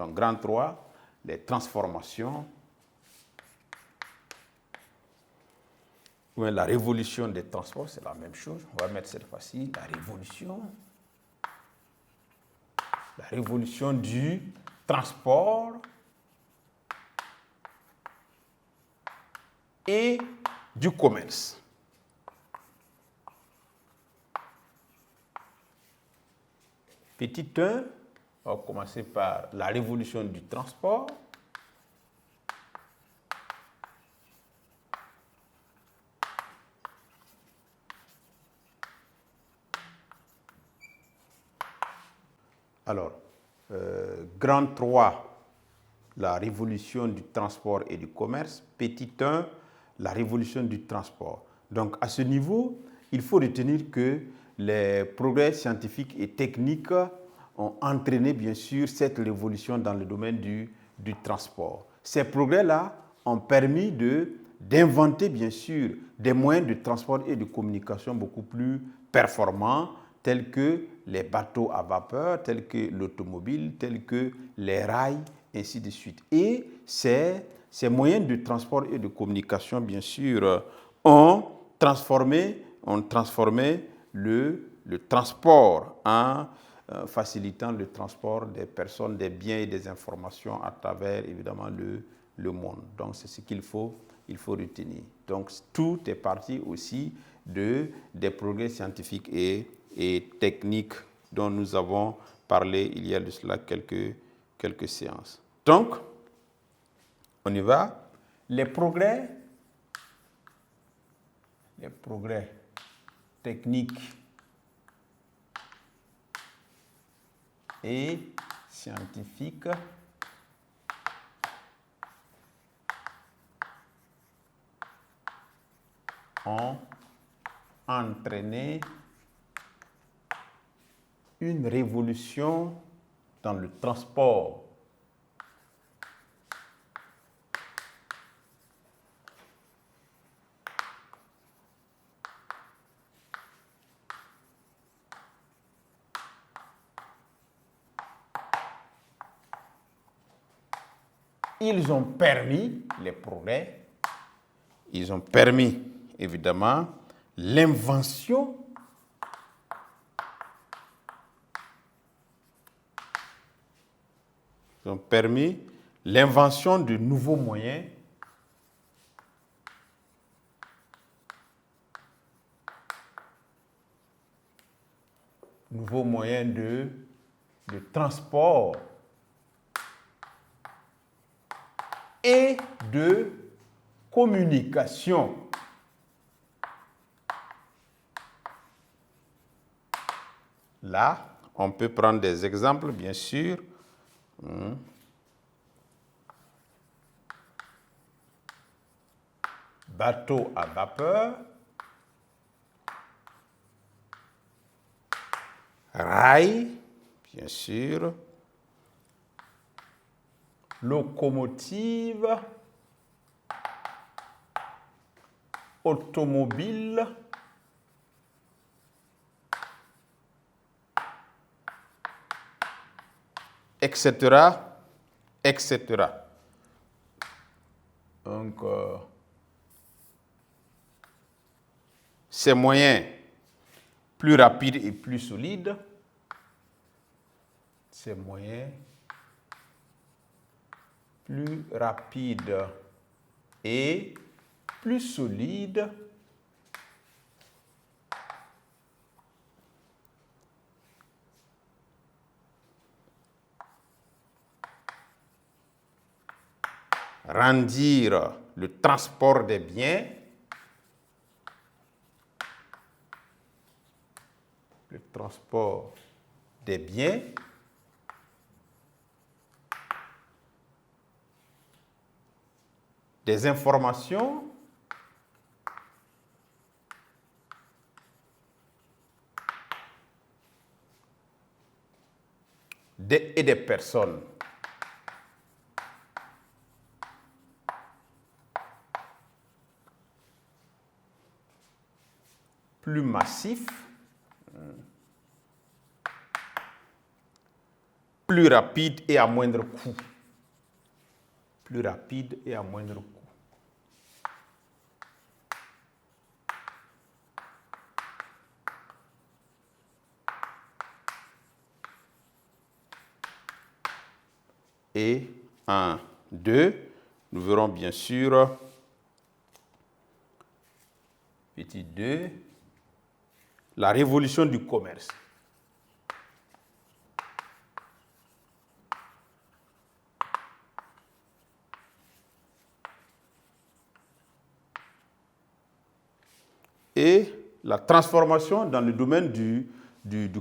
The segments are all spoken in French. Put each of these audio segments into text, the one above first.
Donc, grand 3, les transformations, ou la révolution des transports, c'est la même chose. On va mettre cette fois-ci la révolution du transport et du commerce. Petit 1, on va commencer par la révolution du transport. Alors, grand 3, la révolution du transport et du commerce. Petit 1, la révolution du transport. Donc, à ce niveau, il faut retenir que les progrès scientifiques et techniques ont entraîné, bien sûr, cette révolution dans le domaine du transport. Ces progrès-là ont permis d'inventer, bien sûr, des moyens de transport et de communication beaucoup plus performants, tels que les bateaux à vapeur, tels que l'automobile, tels que les rails, ainsi de suite. Et ces moyens de transport et de communication, bien sûr, ont transformé le transport en facilitant le transport des personnes, des biens et des informations à travers, évidemment, le monde. Donc, c'est ce qu'il faut retenir. Donc, tout est parti aussi des progrès scientifiques et techniques dont nous avons parlé il y a de cela quelques séances. Donc, on y va. Les progrès techniques et scientifiques ont entraîné une révolution dans le transport. Ils ont permis les progrès, ils ont permis évidemment l'invention de nouveaux moyens de transport et de communication. Là, on peut prendre des exemples, bien sûr. Bateau à vapeur, rail, bien sûr, locomotive, automobile, etc., etc. Donc, ces moyens plus rapides et plus solides, ces moyens plus rapides et plus solides rendirent le transport des biens des informations et des personnes plus massifs, plus rapide et à moindre coût. Plus rapide et à moindre coût. Et 1, 2, nous verrons bien sûr, petit 2, la révolution du commerce. Et la transformation dans le domaine du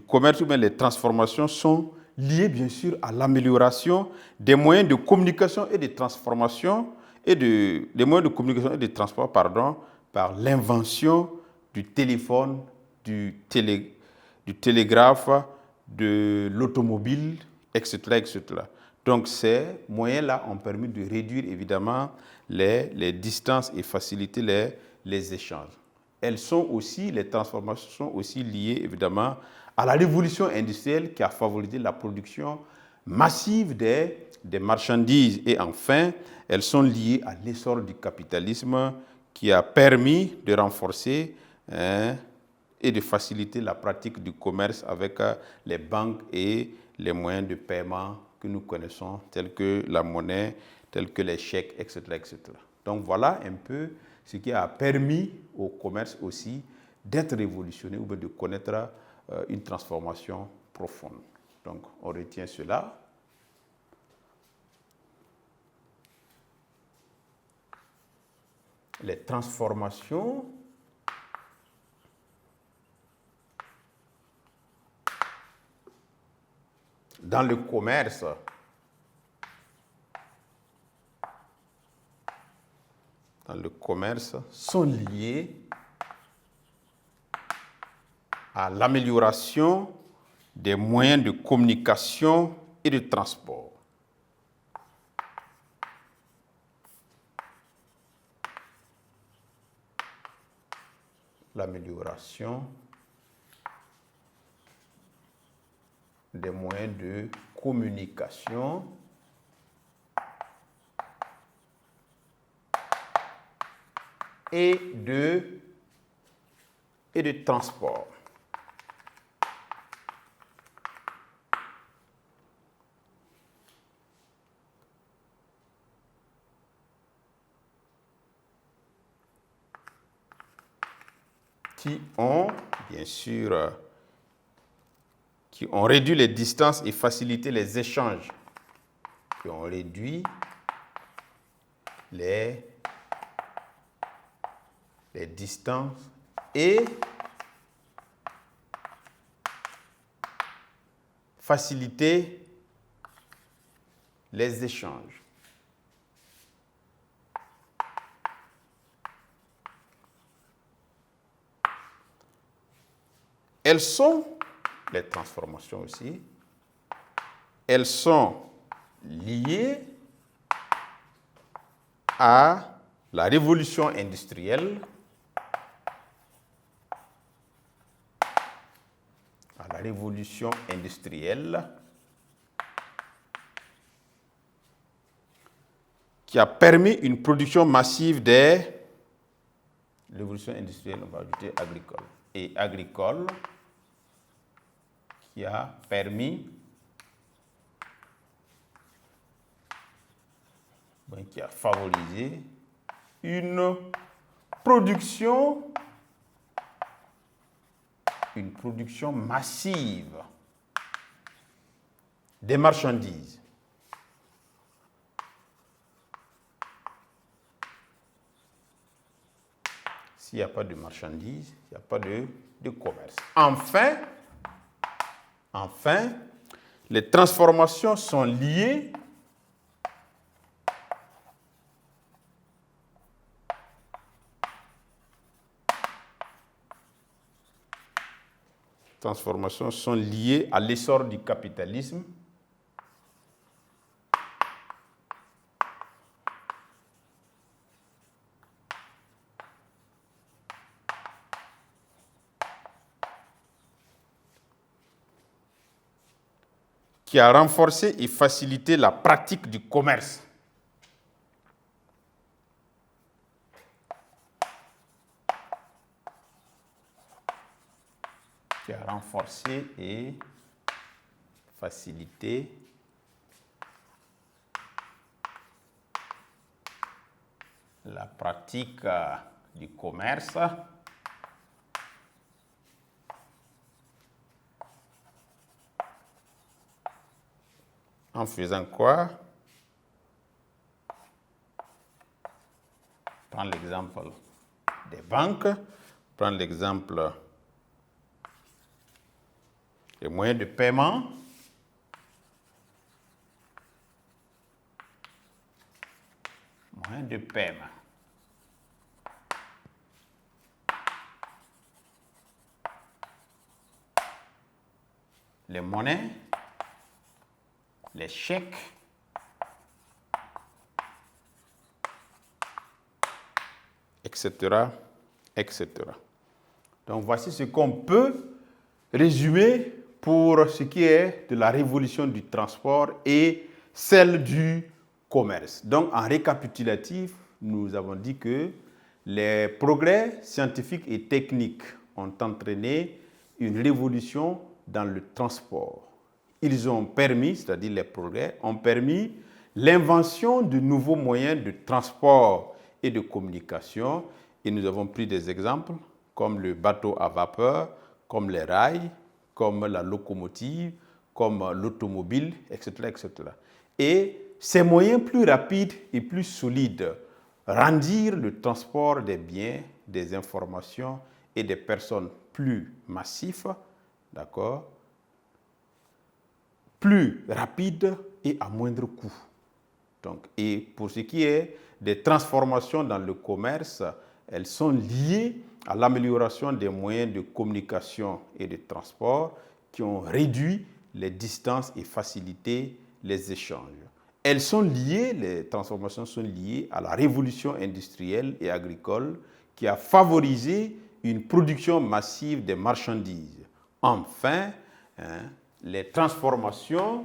commerce, ou bien les transformations sont liées bien sûr à l'amélioration des moyens de communication et de transformation, des moyens de communication et de transport, pardon, par l'invention du téléphone, du télégraphe, de l'automobile, etc., etc. Donc ces moyens-là ont permis de réduire évidemment les distances et faciliter les échanges. Elles sont aussi, les transformations sont aussi liées évidemment à la révolution industrielle qui a favorisé la production massive des marchandises. Et enfin, elles sont liées à l'essor du capitalisme qui a permis de renforcer et de faciliter la pratique du commerce avec les banques et les moyens de paiement que nous connaissons, tels que la monnaie, tels que les chèques, etc., etc. Donc voilà un peu ce qui a permis au commerce aussi d'être révolutionné ou de connaître une transformation profonde. Donc on retient cela. Les transformations dans le commerce sont liées à l'amélioration des moyens de communication et de transport. L'amélioration des moyens de communication et de transport. Qui ont, bien sûr, qui ont réduit les distances et facilité les échanges, qui ont réduit les distances et facilité les échanges. Elles sont, les transformations aussi, elles sont liées à la révolution industrielle, qui a permis une production massive des révolution industrielle, on va ajouter agricole, et agricole, qui a permis, qui a favorisé une production massive des marchandises. S'il n'y a pas de marchandises, il n'y a pas de commerce. Enfin, les transformations sont liées à l'essor du capitalisme qui a renforcé et facilité la pratique du commerce. Qui a renforcé et facilité la pratique du commerce en faisant quoi? Prends l'exemple des banques, prends l'exemple des moyens de paiement. Moyens de paiement. Les monnaies, les chèques, etc., etc. Donc voici ce qu'on peut résumer pour ce qui est de la révolution du transport et celle du commerce. Donc en récapitulatif, nous avons dit que les progrès scientifiques et techniques ont entraîné une révolution dans le transport. Ils ont permis, c'est-à-dire les progrès, ont permis l'invention de nouveaux moyens de transport et de communication. Et nous avons pris des exemples comme le bateau à vapeur, comme les rails, comme la locomotive, comme l'automobile, etc., etc. Et ces moyens plus rapides et plus solides rendirent le transport des biens, des informations et des personnes plus massif, d'accord, plus rapide et à moindre coût. Donc, et pour ce qui est des transformations dans le commerce, elles sont liées à l'amélioration des moyens de communication et de transport qui ont réduit les distances et facilité les échanges. Elles sont liées, les transformations sont liées à la révolution industrielle et agricole qui a favorisé une production massive des marchandises. Enfin, les transformations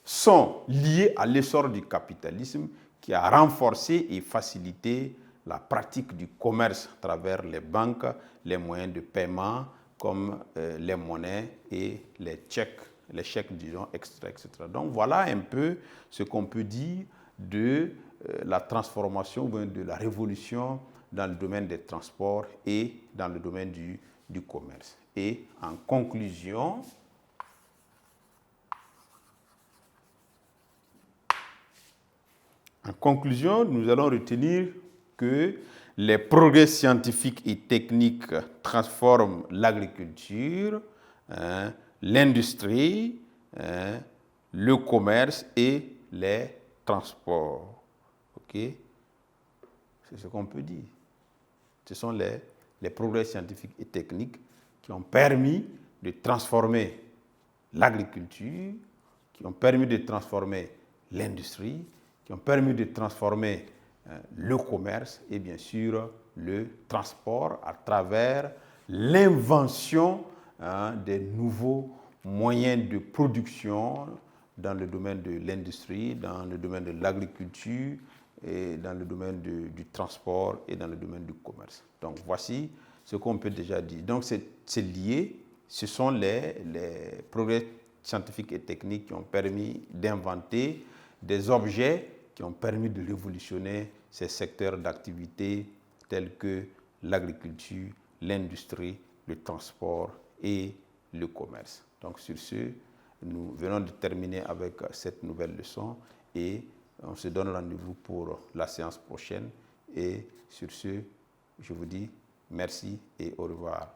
sont liées à l'essor du capitalisme qui a renforcé et facilité la pratique du commerce à travers les banques, les moyens de paiement comme les monnaies et les chèques, disons, etc., etc. Donc voilà un peu ce qu'on peut dire de la transformation ou de la révolution dans le domaine des transports et dans le domaine du commerce. Et en conclusion, nous allons retenir que les progrès scientifiques et techniques transforment l'agriculture, l'industrie, le commerce et les transports. Okay? C'est ce qu'on peut dire. Ce sont les progrès scientifiques et techniques qui ont permis de transformer l'agriculture, qui ont permis de transformer l'industrie, qui ont permis de transformer le commerce et bien sûr le transport à travers l'invention des nouveaux moyens de production dans le domaine de l'industrie, dans le domaine de l'agriculture, et dans le domaine du transport et dans le domaine du commerce. Donc voici ce qu'on peut déjà dire. Donc c'est lié, ce sont les progrès scientifiques et techniques qui ont permis d'inventer des objets qui ont permis de révolutionner ces secteurs d'activité tels que l'agriculture, l'industrie, le transport et le commerce. Donc sur ce, nous venons de terminer avec cette nouvelle leçon et on se donne rendez-vous pour la séance prochaine. Et sur ce, je vous dis merci et au revoir.